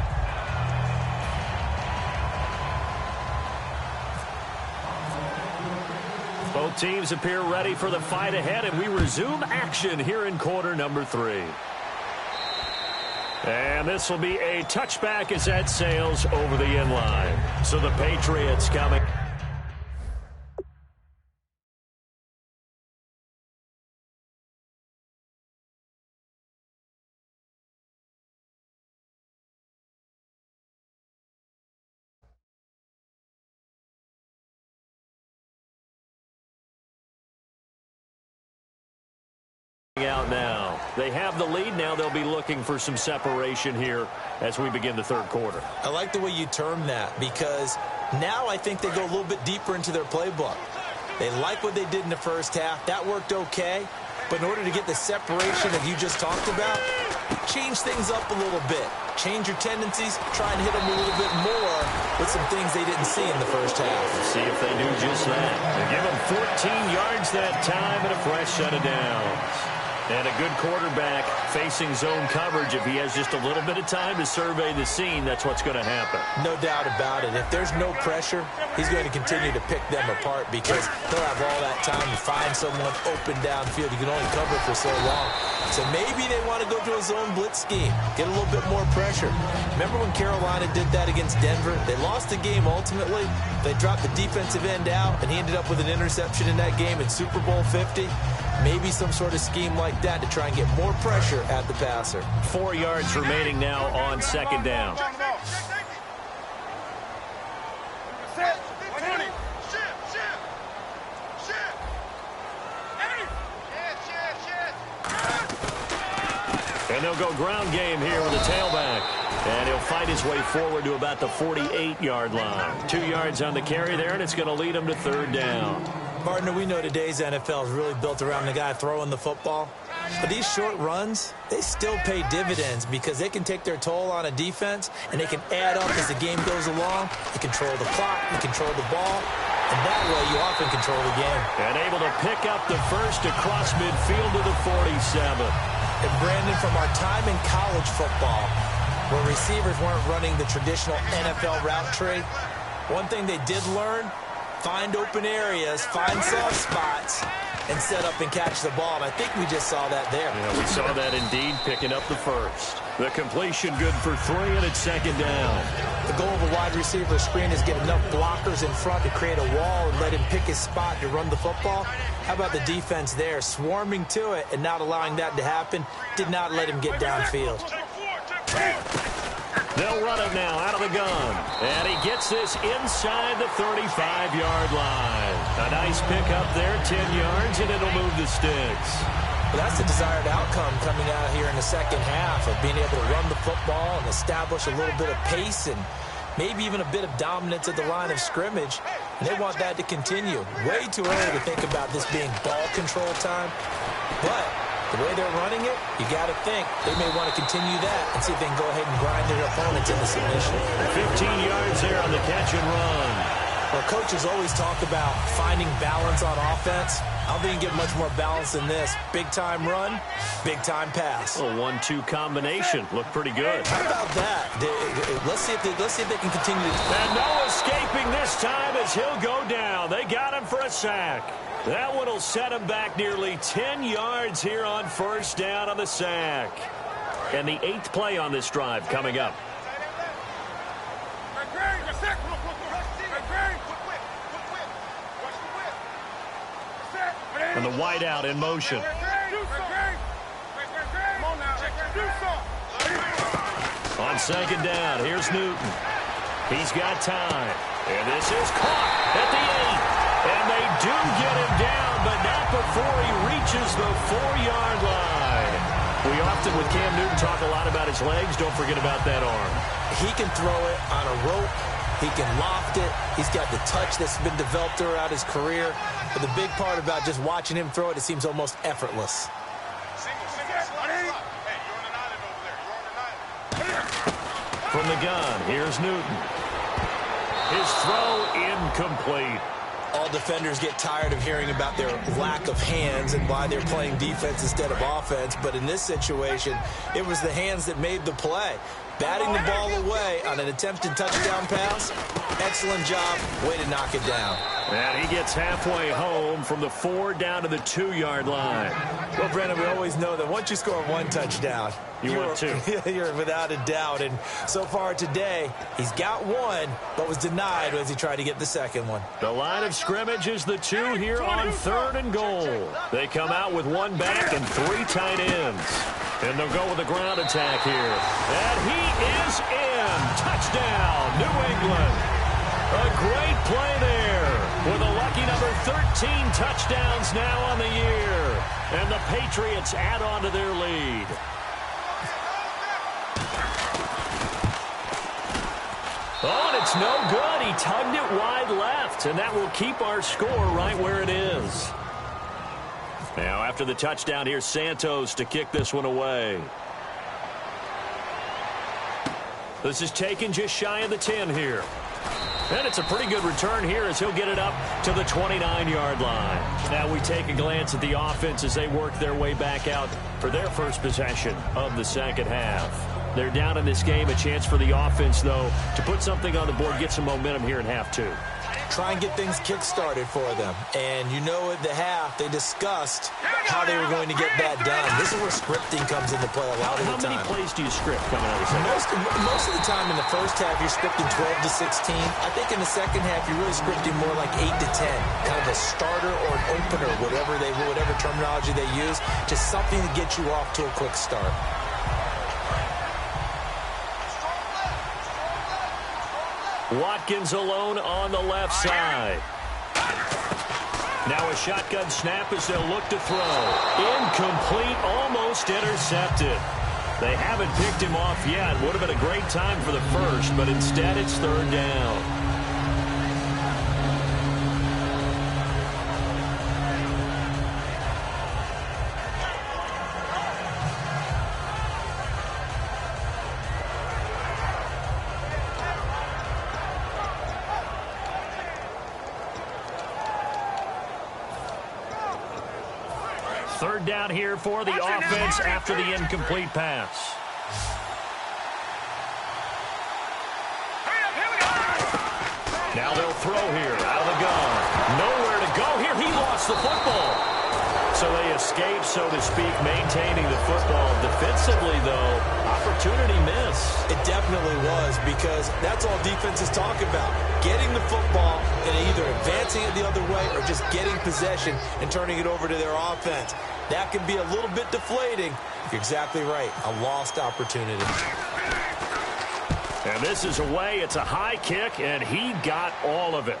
Speaker 4: Both teams appear ready for the fight ahead, and we resume action here in quarter number 3. And this will be a touchback as that sails over the inline. So the Patriots coming. Out now. They have the lead now. They'll be looking for some separation here as we begin the third quarter.
Speaker 5: I like the way you term that because now I think they go a little bit deeper into their playbook. They like what they did in the first half. That worked okay. But in order to get the separation that you just talked about, change things up a little bit. Change your tendencies. Try and hit them a little bit more with some things they didn't see in the first half.
Speaker 4: Let's see if they do just that. They give them 14 yards that time and a fresh set of downs. And a good quarterback facing zone coverage. If he has just a little bit of time to survey the scene, that's what's going to happen.
Speaker 5: No doubt about it. If there's no pressure, he's going to continue to pick them apart because he'll have all that time to find someone open downfield. You can only cover for so long. So maybe they want to go to a zone blitz scheme, get a little bit more pressure. Remember when Carolina did that against Denver? They lost the game ultimately. They dropped the defensive end out, and he ended up with an interception in that game in Super Bowl 50. Maybe some sort of scheme like that to try and get more pressure at the passer.
Speaker 4: 4 yards remaining now on second down. And they'll go ground game here with a tailback. And he'll fight his way forward to about the 48-yard line. 2 yards on the carry there, and it's going to lead him to third down.
Speaker 5: Partner, we know today's NFL is really built around the guy throwing the football. But these short runs, they still pay dividends because they can take their toll on a defense, and they can add up as the game goes along. You control the clock, you control the ball, and that way you often control the game.
Speaker 4: And able to pick up the first across midfield to the 47.
Speaker 5: And Brandon, from our time in college football, where receivers weren't running the traditional NFL route tree, one thing they did learn, find open areas, find soft spots, and set up and catch the ball. And I think we just saw that there.
Speaker 4: Yeah, we saw that indeed, picking up the first. The completion good for 3, and it's second down.
Speaker 5: The goal of a wide receiver screen is get enough blockers in front to create a wall and let him pick his spot to run the football. How about the defense there, swarming to it and not allowing that to happen? Did not let him get downfield.
Speaker 4: They'll run it now out of the gun. And he gets this inside the 35-yard line. A nice pickup there, 10 yards, and it'll move the sticks.
Speaker 5: Well, that's the desired outcome coming out here in the second half of being able to run the football and establish a little bit of pace and maybe even a bit of dominance at the line of scrimmage. And they want that to continue. Way too early to think about this being ball control time. But the way they're running it, you got to think they may want to continue that and see if they can go ahead and grind their opponents into submission.
Speaker 4: 15 yards there on the catch and run.
Speaker 5: Well, coaches always talk about finding balance on offense. I don't think you get much more balance than this. Big-time run, big-time pass.
Speaker 4: A 1-2 combination. Looked pretty good.
Speaker 5: How about that? Let's see if they can continue.
Speaker 4: And no escaping this time as he'll go down. They got him for a sack. That one will set him back nearly 10 yards here on first down on the sack. And the 8th play on this drive coming up. And the wideout in motion. On second down, here's Newton. He's got time. And this is caught at the 8. And they do get him down, but not before he reaches the 4-yard line. We often, with Cam Newton, talk a lot about his legs. Don't forget about that arm.
Speaker 5: He can throw it on a rope. He can loft it. He's got the touch that's been developed throughout his career. But the big part about just watching him throw it, it seems almost effortless.
Speaker 4: From the gun, here's Newton. His throw incomplete.
Speaker 5: All defenders get tired of hearing about their lack of hands and why they're playing defense instead of offense. But in this situation, it was the hands that made the play. Batting the ball away on an attempted touchdown pass. Excellent job. Way to knock it down.
Speaker 4: And he gets halfway home from the 4 down to the 2-yard line.
Speaker 5: Well, Brandon, we always know that once you score 1 touchdown,
Speaker 4: you're 2.
Speaker 5: You're without a doubt. And so far today, he's got 1, but was denied as he tried to get the second one.
Speaker 4: The line of scrimmage is the 2 here on 3rd and goal. They come out with 1 back and 3 tight ends. And they'll go with a ground attack here. And he is in. Touchdown, New England. A great play there with a lucky number 13 touchdowns now on the year. And the Patriots add on to their lead. Oh, and it's no good. He tugged it wide left, and that will keep our score right where it is. Now, after the touchdown, here's Santos to kick this one away. This is taken just shy of the 10 here. And it's a pretty good return here as he'll get it up to the 29-yard line. Now we take a glance at the offense as they work their way back out for their first possession of the second half. They're down in this game. A chance for the offense, though, to put something on the board, get some momentum here in half 2.
Speaker 5: Try and get things kick-started for them. And you know at the half, they discussed how they were going to get that done. This is where scripting comes into play a lot of the time.
Speaker 4: How many plays do you script coming out of the second half?
Speaker 5: Most of the time in the first half, you're scripting 12 to 16. I think in the second half, you're really scripting more like 8 to 10. Kind of a starter or an opener, whatever terminology they use. Just something to get you off to a quick start.
Speaker 4: Watkins alone on the left side. Now a shotgun snap as they'll look to throw. Incomplete, almost intercepted. They haven't picked him off yet. Would have been a great time for the first, but instead it's third down. Third down here for the offense after the incomplete pass. Now they'll throw here out of the gun. Nowhere to go here. He lost the football. So they escape, so to speak, maintaining the football. Defensively, though, opportunity miss.
Speaker 5: It definitely was, because that's all defenses talk about. Getting the football and either advancing it the other way or just getting possession and turning it over to their offense. That can be a little bit deflating. You're exactly right. A lost opportunity.
Speaker 4: And this is away. It's a high kick, and he got all of it.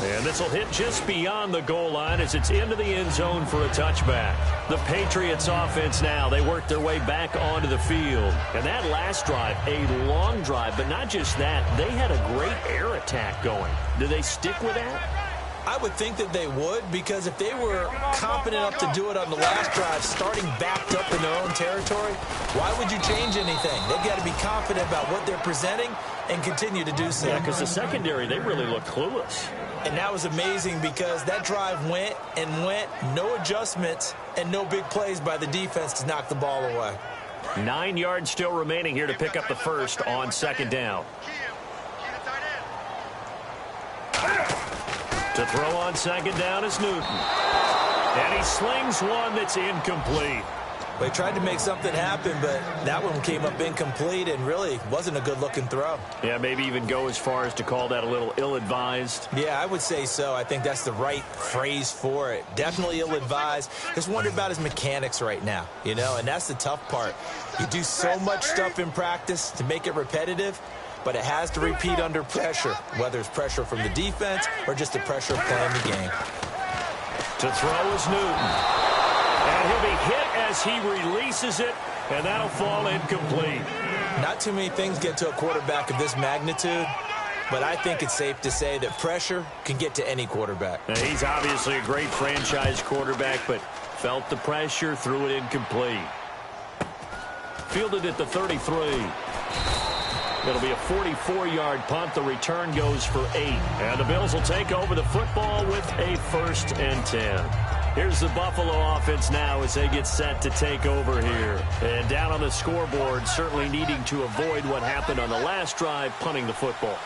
Speaker 4: And this will hit just beyond the goal line as it's into the end zone for a touchback. The Patriots offense now, they work their way back onto the field. And that last drive, a long drive, but not just that, they had a great air attack going. Do they stick with that?
Speaker 5: I would think that they would, because if they were confident enough to do it on the last drive, starting backed up in their own territory, why would you change anything? They've got to be confident about what they're presenting and continue to do so.
Speaker 4: Yeah, because the secondary, they really look clueless.
Speaker 5: And that was amazing, because that drive went and went, no adjustments and no big plays by the defense to knock the ball away.
Speaker 4: 9 yards still remaining here to pick up the first on second down. To throw on second down is Newton. And he slings one that's incomplete.
Speaker 5: They tried to make something happen, but that one came up incomplete and really wasn't a good-looking throw.
Speaker 4: Yeah, maybe even go as far as to call that a little ill-advised.
Speaker 5: Yeah, I would say so. I think that's the right phrase for it. Definitely ill-advised. Just wonder about his mechanics right now, you know, and that's the tough part. You do so much stuff in practice to make it repetitive, but it has to repeat under pressure, whether it's pressure from the defense or just the pressure of playing the game.
Speaker 4: To throw is Newton. And he'll be hit as he releases it, and that'll fall incomplete.
Speaker 5: Not too many things get to a quarterback of this magnitude, but I think it's safe to say that pressure can get to any quarterback.
Speaker 4: Now, he's obviously a great franchise quarterback, but felt the pressure, threw it incomplete. Fielded at the 33. It'll be a 44-yard punt. The return goes for 8. And the Bills will take over the football with a 1st and 10. Here's the Buffalo offense now as they get set to take over here. And down on the scoreboard, certainly needing to avoid what happened on the last drive, punting the football.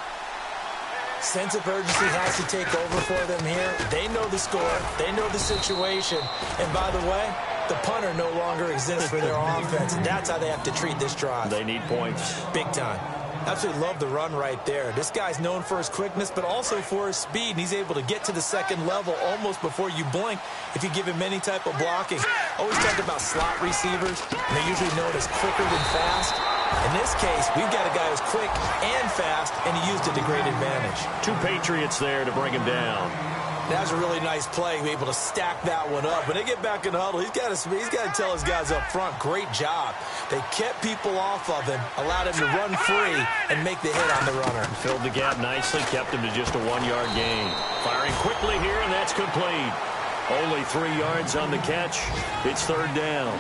Speaker 5: Sense of urgency has to take over for them here. They know the score. They know the situation. And by the way, the punter no longer exists for their offense. And that's how they have to treat this drive.
Speaker 4: They need points.
Speaker 5: Big time. Absolutely love the run right there. This guy's known for his quickness, but also for his speed. And he's able to get to the second level almost before you blink if you give him any type of blocking. Always talk about slot receivers, and they're usually known as quicker than fast. In this case, we've got a guy who's quick and fast, and he used it to great advantage.
Speaker 4: 2 Patriots there to bring him down.
Speaker 5: That was a really nice play, be able to stack that one up. When they get back in the huddle, he's got to tell his guys up front, great job. They kept people off of him, allowed him to run free, and make the hit on the runner.
Speaker 4: Filled the gap nicely, kept him to just a 1-yard gain. Firing quickly here, and that's complete. Only 3 yards on the catch. It's third down.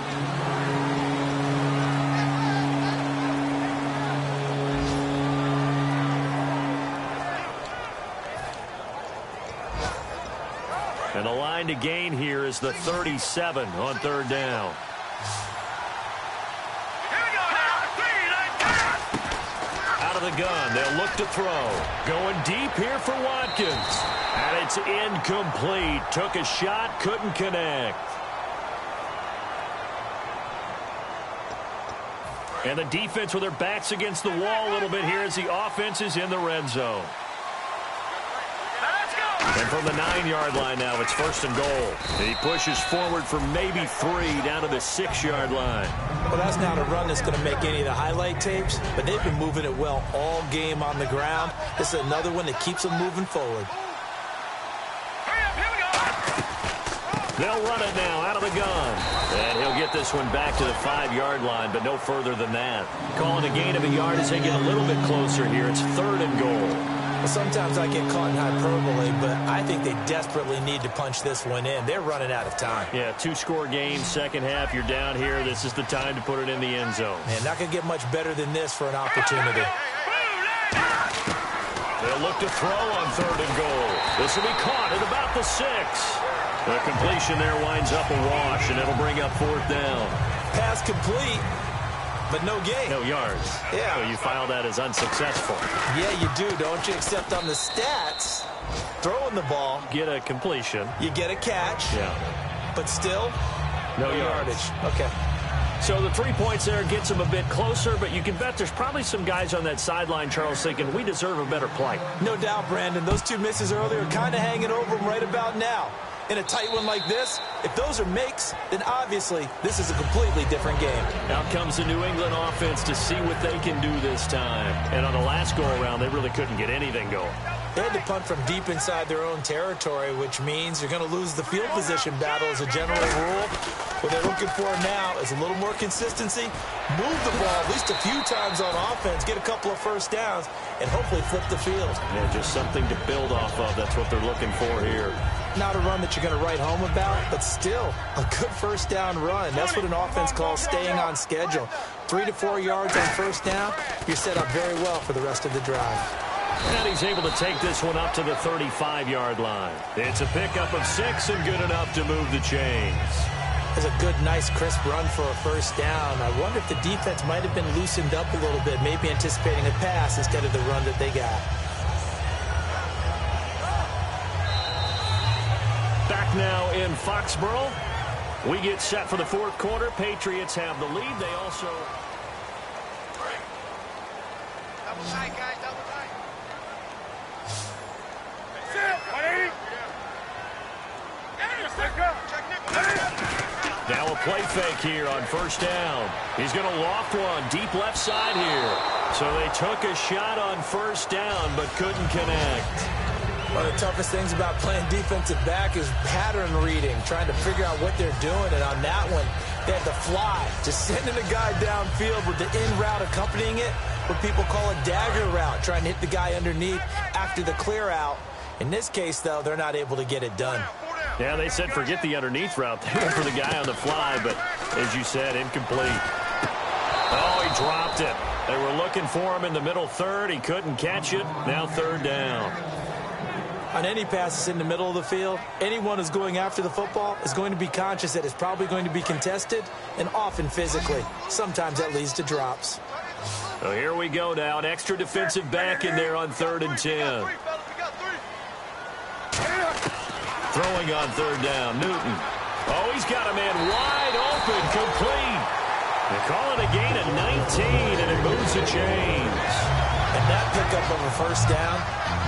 Speaker 4: And the line to gain here is the 37 on third down. Out of the gun, they'll look to throw. Going deep here for Watkins. And it's incomplete. Took a shot, couldn't connect. And the defense with their backs against the wall a little bit here as the offense is in the red zone. And from the 9-yard line now, it's 1st and goal. And he pushes forward for maybe 3 down to the 6-yard line.
Speaker 5: Well, that's not a run that's going to make any of the highlight tapes, but they've been moving it well all game on the ground. This is another one that keeps them moving forward.
Speaker 4: They'll run it now out of the gun. And he'll get this one back to the 5-yard line, but no further than that. Calling a gain of a yard as they get a little bit closer here. It's 3rd and goal.
Speaker 5: Well, sometimes I get caught in hyperbole, but I think they desperately need to punch this one in. They're running out of time.
Speaker 4: Yeah, 2-score game, second half. You're down here. This is the time to put it in the end zone.
Speaker 5: Man, not going to get much better than this for an opportunity.
Speaker 4: They'll look to throw on 3rd and goal. This will be caught at about the 6. The completion there winds up a wash, and it'll bring up 4th down.
Speaker 5: Pass complete, but no gain.
Speaker 4: No yards.
Speaker 5: Yeah.
Speaker 4: So you file that as unsuccessful.
Speaker 5: Yeah, you do, don't you? Except on the stats, throwing the ball.
Speaker 4: Get a completion.
Speaker 5: You get a catch.
Speaker 4: Yeah.
Speaker 5: But still, no yardage. Okay.
Speaker 4: So the 3 points there gets them a bit closer, but you can bet there's probably some guys on that sideline, Charles, thinking we deserve a better play.
Speaker 5: No doubt, Brandon. Those 2 misses earlier are kind of hanging over them right about now. In a tight one like this, if those are makes, then obviously this is a completely different game.
Speaker 4: Out comes the New England offense to see what they can do this time. And on the last go-around, they really couldn't get anything going.
Speaker 5: They had to punt from deep inside their own territory, which means you're going to lose the field position battle as a general rule. What they're looking for now is a little more consistency, move the ball at least a few times on offense, get a couple of first downs, and hopefully flip the field.
Speaker 4: Yeah, just something to build off of. That's what they're looking for here.
Speaker 5: Not a run that you're going to write home about, but still a good first down run. That's what an offense calls staying on schedule. 3 to 4 yards on first down, you're set up very well for the rest of the drive.
Speaker 4: And he's able to take this one up to the 35-yard line. It's a pickup of 6 and good enough to move the chains.
Speaker 5: It's a good, nice, crisp run for a first down. I wonder if the defense might have been loosened up a little bit, maybe anticipating a pass instead of the run that they got.
Speaker 4: Back now in Foxborough. We get set for the 4th quarter. Patriots have the lead. They also...
Speaker 6: Double tight, guys, double tight.
Speaker 4: Now a play fake here on first down. He's going to loft one deep left side here. So they took a shot on first down but couldn't connect.
Speaker 5: One of the toughest things about playing defensive back is pattern reading, trying to figure out what they're doing. And on that one, they had to fly, just sending a guy downfield with the in route accompanying it, what people call a dagger route, trying to hit the guy underneath after the clear out. In this case, though, they're not able to get it done.
Speaker 4: Yeah, they said forget the underneath route. They went for the guy on the fly, but as you said, incomplete. Oh, he dropped it. They were looking for him in the middle third. He couldn't catch it. Now 3rd down.
Speaker 5: On any passes in the middle of the field, anyone who's going after the football is going to be conscious that it's probably going to be contested, and often physically. Sometimes that leads to drops.
Speaker 4: So here we go now. An extra defensive back in there on 3rd and 10. Throwing on 3rd down, Newton. Oh, he's got a man wide open, complete. They're calling a gain of 19, and it moves the chains.
Speaker 5: And that pickup of a first down,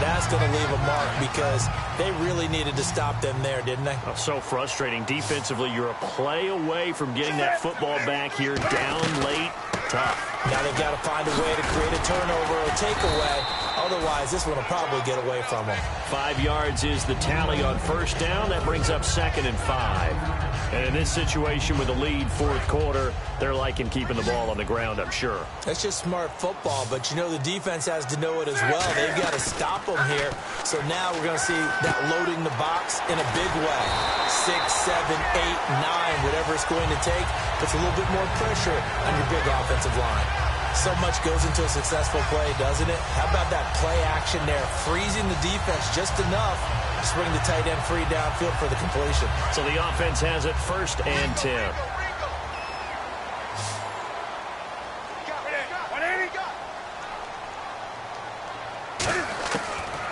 Speaker 5: that's going to leave a mark because they really needed to stop them there, didn't they?
Speaker 4: Oh, so frustrating. Defensively, you're a play away from getting that football back here down late. Tough.
Speaker 5: Now they've got to find a way to create a turnover or takeaway. Otherwise, this one will probably get away from them.
Speaker 4: 5 yards is the tally on first down. That brings up 2nd and 5. And in this situation with a lead 4th quarter, they're liking keeping the ball on the ground, I'm sure.
Speaker 5: That's just smart football, but you know the defense has to know it as well. They've got to stop them here. So now we're going to see that loading the box in a big way. 6, 7, 8, 9, whatever it's going to take, puts a little bit more pressure on your big offensive line. So much goes into a successful play, doesn't it? How about that play action there? Freezing the defense just enough to bring the tight end free downfield for the completion.
Speaker 4: So the offense has it 1st and 10.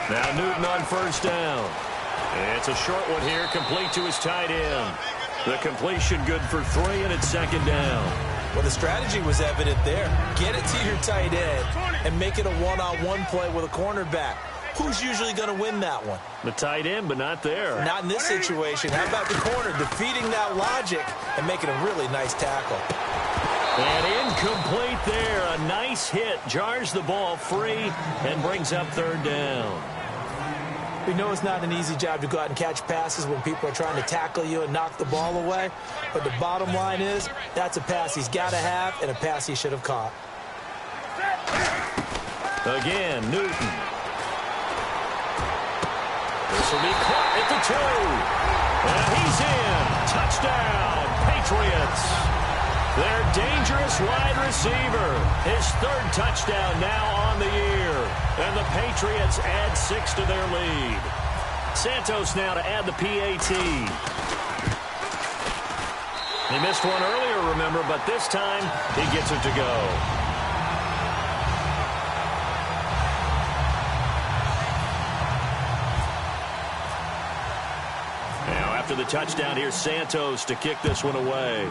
Speaker 4: Now Newton on first down. It's a short one here, complete to his tight end. The completion good for 3, and it's 2nd down.
Speaker 5: Well, the strategy was evident there. Get it to your tight end and make it a one-on-one play with a cornerback. Who's usually going to win that one?
Speaker 4: The tight end, but not there.
Speaker 5: Not in this situation. How about the corner defeating that logic and making a really nice tackle?
Speaker 4: And incomplete there. A nice hit. Jars the ball free and brings up 3rd down.
Speaker 5: We know it's not an easy job to go out and catch passes when people are trying to tackle you and knock the ball away. But the bottom line is, that's a pass he's got to have and a pass he should have caught.
Speaker 4: Again, Newton. This will be caught at the 2. And he's in. Touchdown, Patriots. Their dangerous wide receiver. His 3rd touchdown now on the year. And the Patriots add 6 to their lead. Santos now to add the PAT. He missed one earlier, remember, but this time he gets it to go. After the touchdown, here's Santos to kick this one away.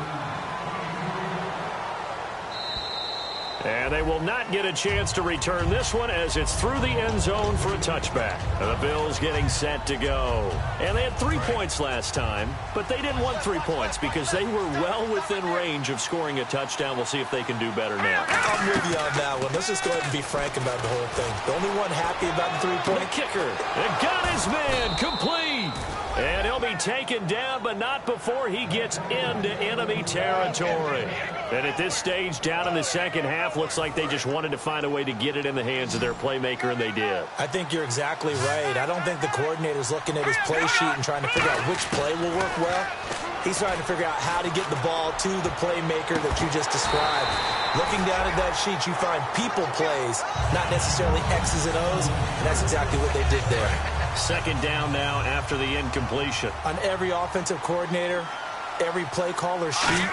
Speaker 4: And they will not get a chance to return this one as it's through the end zone for a touchback. And the Bills getting set to go. And they had 3 points last time, but they didn't want 3 points because they were well within range of scoring a touchdown. We'll see if they can do better now.
Speaker 5: I'm with you on that one. Let's just go ahead and be frank about the whole thing. The only one happy about the 3-point.
Speaker 4: The kicker. And got his man complete. And he'll be taken down, but not before he gets into enemy territory. And at this stage, down in the second half, looks like they just wanted to find a way to get it in the hands of their playmaker, and they did.
Speaker 5: I think you're exactly right. I don't think the coordinator's looking at his play sheet and trying to figure out which play will work well. He's trying to figure out how to get the ball to the playmaker that you just described. Looking down at that sheet, you find people plays, not necessarily X's and O's, and that's exactly what they did there.
Speaker 4: Second down now after the incompletion.
Speaker 5: On every offensive coordinator, every play caller sheet,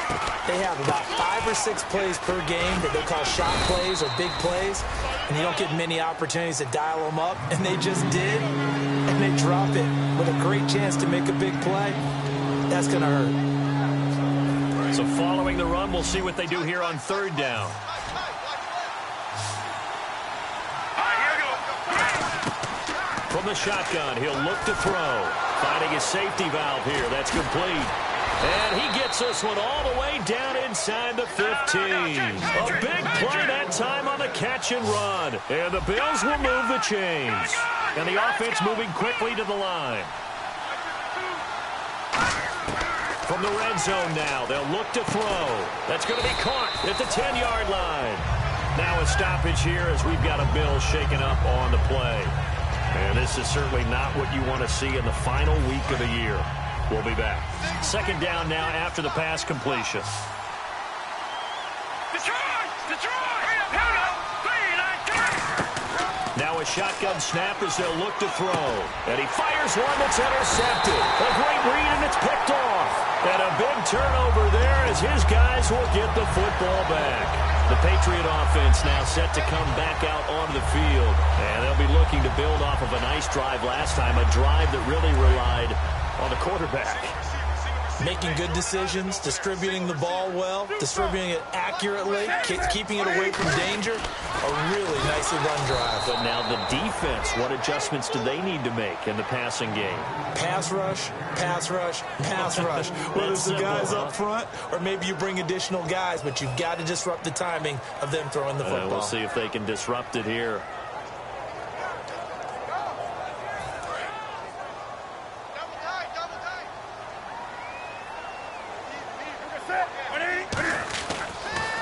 Speaker 5: they have about 5 or 6 plays per game that they call shot plays or big plays, and you don't get many opportunities to dial them up, and they just did, and they drop it with a great chance to make a big play. That's going to hurt.
Speaker 4: So following the run, we'll see what they do here on 3rd down. From the shotgun, he'll look to throw. Finding his safety valve here. That's complete. And he gets this one all the way down inside the 15. A big play that time on the catch and run. And the Bills will move the chains. And the offense moving quickly to the line. From the red zone now, they'll look to throw. That's going to be caught at the 10-yard line. Now a stoppage here as we've got a Bill shaken up on the play. And this is certainly not what you want to see in the final week of the year. We'll be back. Second down now after the pass completion. Now a shotgun snap as they'll look to throw. And he fires one that's intercepted. A great read, and it's picked off. And a big turnover there as his guys will get the football back. The Patriot offense now set to come back out onto the field. And they'll be looking to build off of a nice drive last time, a drive that really relied on the quarterback.
Speaker 5: Making good decisions, distributing the ball well, distributing it accurately, keeping it away from danger. A really nicely run drive.
Speaker 4: But now the defense, what adjustments do they need to make in the passing game?
Speaker 5: Pass rush, pass rush, pass rush. Whether it's the guys up front or maybe you bring additional guys, but you've got to disrupt the timing of them throwing the football.
Speaker 4: We'll see if they can disrupt it here.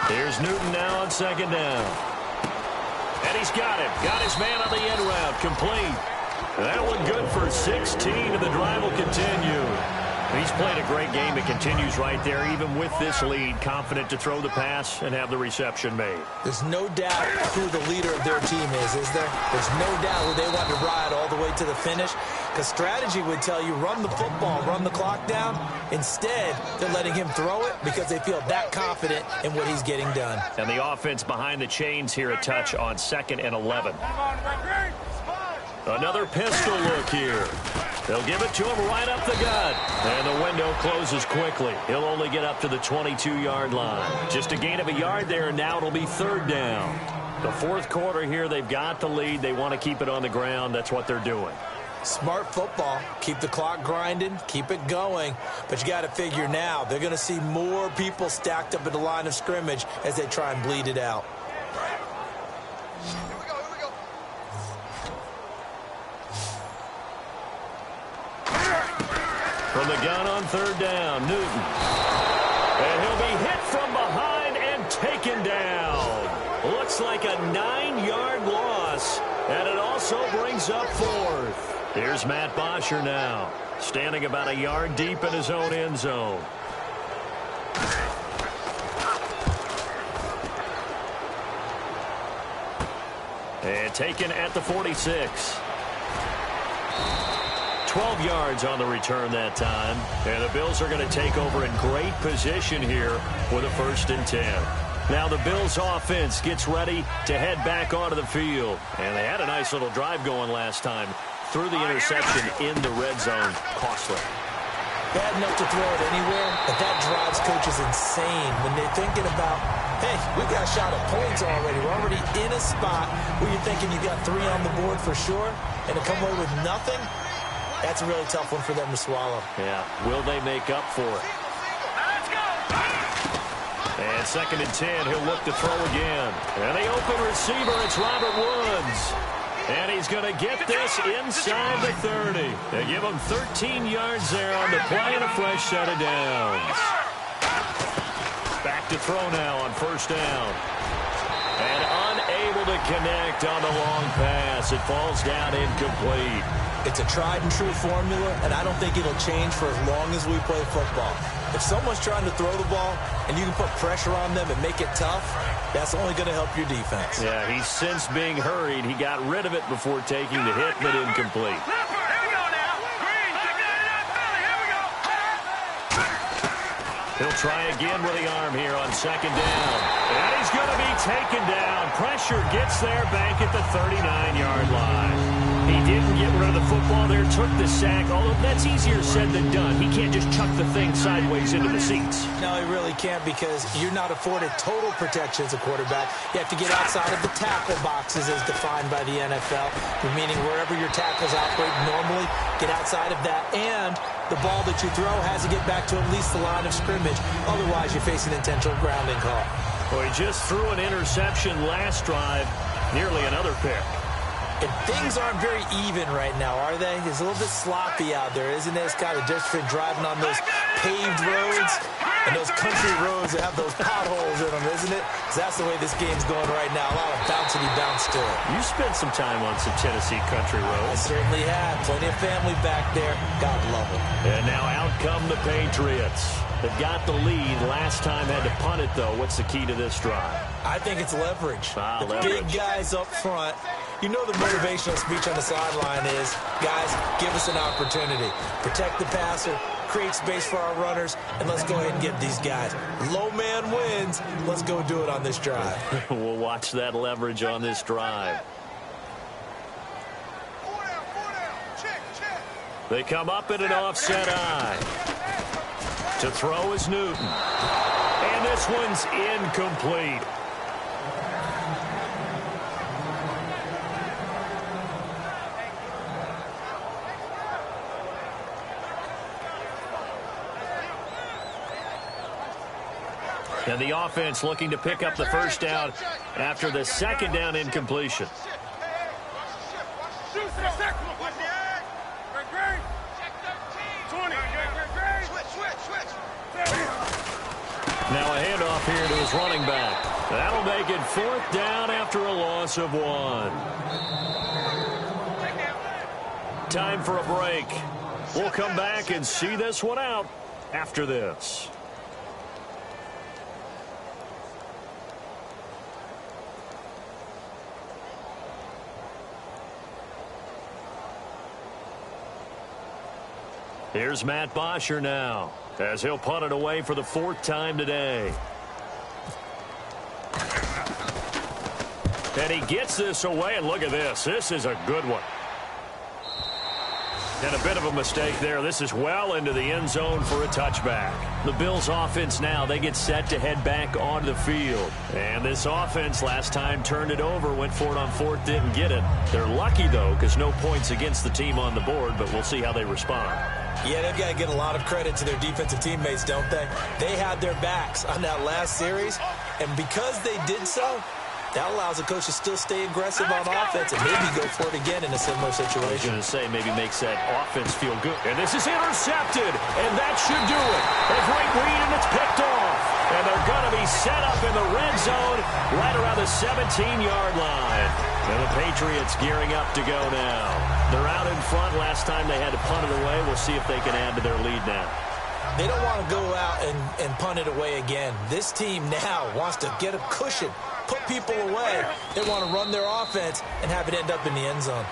Speaker 4: Here's Newton now on second down. And he's got him. Got his man on the end route. Complete. That one good for 16, and the drive will continue. He's played a great game. It continues right there, even with this lead. Confident to throw the pass and have the reception made.
Speaker 5: There's no doubt who the leader of their team is there? There's no doubt who they want to ride all the way to the finish. Because strategy would tell you run the football, run the clock down. Instead, they're letting him throw it because they feel that confident in what he's getting done.
Speaker 4: And the offense behind the chains here, a touch on 2nd and 11. Another pistol look here. They'll give it to him right up the gut. And the window closes quickly. He'll only get up to the 22-yard line. Just a gain of a yard there, and now it'll be 3rd down. The 4th quarter here, they've got the lead. They want to keep it on the ground. That's what they're doing.
Speaker 5: Smart football. Keep the clock grinding. Keep it going. But you got to figure now, they're going to see more people stacked up at the line of scrimmage as they try and bleed it out.
Speaker 4: From the gun on third down, Newton. And he'll be hit from behind and taken down. Looks like a 9-yard loss, and it also brings up fourth. Here's Matt Bosher now, standing about a yard deep in his own end zone. And taken at the 46. 12 yards on the return that time. And the Bills are going to take over in great position here with a 1st and 10. Now the Bills offense gets ready to head back onto the field. And they had a nice little drive going last time. Threw the interception in the red zone. Costly.
Speaker 5: Bad enough to throw it anywhere, but that drives coaches insane when they're thinking about, hey, we got a shot at points already. We're already in a spot where you're thinking you got 3 on the board for sure, and to come away with nothing, that's a really tough one for them to swallow.
Speaker 4: Yeah, will they make up for it? And 2nd and 10, he'll look to throw again. And the open receiver, it's Robert Woods. And he's going to get this inside the 30. They give him 13 yards there on the play and a fresh set of downs. Back to throw now on 1st down. And unable to connect on the long pass. It falls down incomplete.
Speaker 5: It's a tried and true formula, and I don't think it'll change for as long as we play football. If someone's trying to throw the ball and you can put pressure on them and make it tough, that's only going to help your defense.
Speaker 4: Yeah, he's since being hurried. He got rid of it before taking the hit, but incomplete. He'll try again with the arm here on 2nd down. And he's going to be taken down. Pressure gets there back at the 39-yard line. He didn't get rid of the football there, took the sack, although that's easier said than done. He can't just chuck the thing sideways into the seats.
Speaker 5: No, he really can't, because you're not afforded total protection as a quarterback. You have to get outside of the tackle boxes as defined by the NFL, meaning wherever your tackles operate normally, get outside of that, and the ball that you throw has to get back to at least the line of scrimmage. Otherwise, you're facing intentional grounding call.
Speaker 4: Well, he just threw an interception last drive, nearly another pick.
Speaker 5: And things aren't very even right now, are they? It's a little bit sloppy out there, isn't it? It's kind of different driving on those paved roads and those country roads that have those potholes in them, isn't it? Because that's the way this game's going right now. A lot of bouncy bounce to it.
Speaker 4: You spent some time on some Tennessee country roads.
Speaker 5: I certainly have. Plenty of family back there. God love them.
Speaker 4: And now out come the Patriots. They've got the lead. Last time had to punt it, though. What's the key to this drive?
Speaker 5: I think it's leverage.
Speaker 4: Leverage.
Speaker 5: Big guys up front. You know the motivational speech on the sideline is, guys, give us an opportunity. Protect the passer, create space for our runners, and let's go ahead and get these guys. Low man wins. Let's go do it on this drive.
Speaker 4: We'll watch that leverage on this drive. They come up in an offset eye. To throw is Newton. And this one's incomplete. And the offense looking to pick up the 1st down after the 2nd down incompletion. Now a handoff here to his running back. That'll make it 4th down after a loss of 1. Time for a break. We'll come back and see this one out after this. Here's Matt Bosher now, as he'll punt it away for the 4th time today. And he gets this away, and look at this. This is a good one. And a bit of a mistake there. This is well into the end zone for a touchback. The Bills offense now, they get set to head back onto the field. And this offense last time turned it over, went for it on 4th, didn't get it. They're lucky, though, because no points against the team on the board, but we'll see how they respond.
Speaker 5: Yeah, they've got to get a lot of credit to their defensive teammates, don't they? They had their backs on that last series, and because they did so, That allows the coach to still stay aggressive on offense and maybe go for it again in a similar situation.
Speaker 4: I was going to say, maybe makes that offense feel good. And this is intercepted, and that should do it. A great read, and it's picked off. And they're going to be set up in the red zone right around the 17-yard line. And the Patriots gearing up to go now. They're out in front. Last time they had to punt it away. We'll see if they can add to their lead now.
Speaker 5: They don't want to go out and punt it away again. This team now wants to get a cushion, put people away. They want to run their offense and have it end up in the end zone.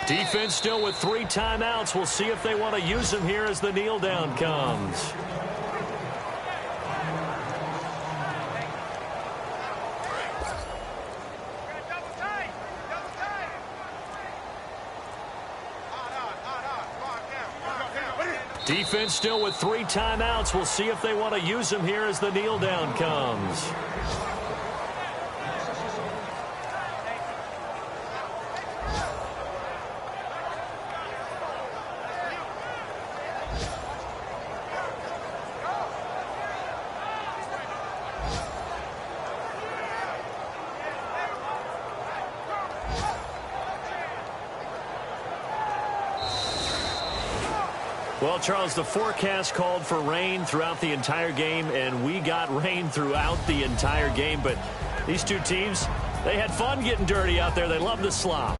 Speaker 4: Defense still with 3 timeouts. We'll see if they want to use them here as the kneel down comes. Defense still with 3 timeouts. We'll see if they want to use them here as the kneel down comes. Well, Charles, the forecast called for rain throughout the entire game, and we got rain throughout the entire game. But these two teams, they had fun getting dirty out there. They love the slop.